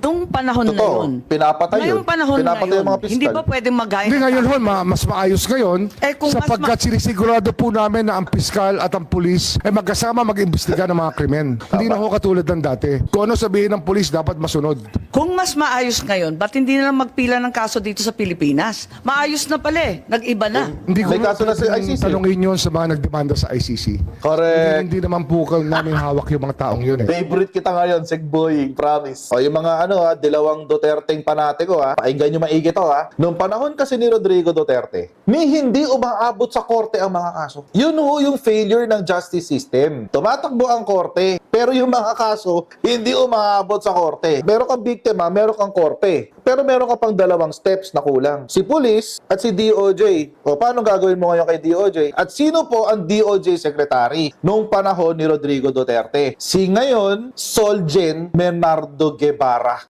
Nung panahon na Totoo, yun. pinapatay yun. Ngayong panahon Pinapatay ngayon, yung mga piskal. hindi ba pwedeng magaya? Hindi ngayon ho, mas maayos ngayon Kung mas sapagkat sinisigurado po namin na ang piskal at ang pulis ay magkasama mag-imbestiga ng mga krimen. Hindi na ho katulad ng dati. Kung ano sabihin ng pulis, dapat masunod. Kung mas maayos ngayon, ba't hindi na lang magpila ng kaso dito sa Pilipinas? Maayos na pala eh. Nag-iba na. Hindi ko May kaso na sa pwedeng ICC. tanungin yun sa mga nagdemanda sa ICC. Correct. Hindi naman po namin hawak yung mga taong yun eh. Favorite kita ngayon, Segboy, promise. O yung mga dalawang Duterteng panatiko pakinggan nyo maigi to Noong panahon kasi ni Rodrigo Duterte, hindi umaabot sa korte ang mga kaso. Yun ho yung failure ng justice system. Tumatakbo ang korte, pero yung mga kaso, hindi umaabot sa korte. Meron kang biktima, meron kang korte. Pero meron ka pang dalawang steps na kulang. Si police at si DOJ. O paano gagawin mo ngayon kay DOJ? At sino po ang DOJ secretary noong panahon ni Rodrigo Duterte? Si ngayon, Solgen Bernardo Guevara.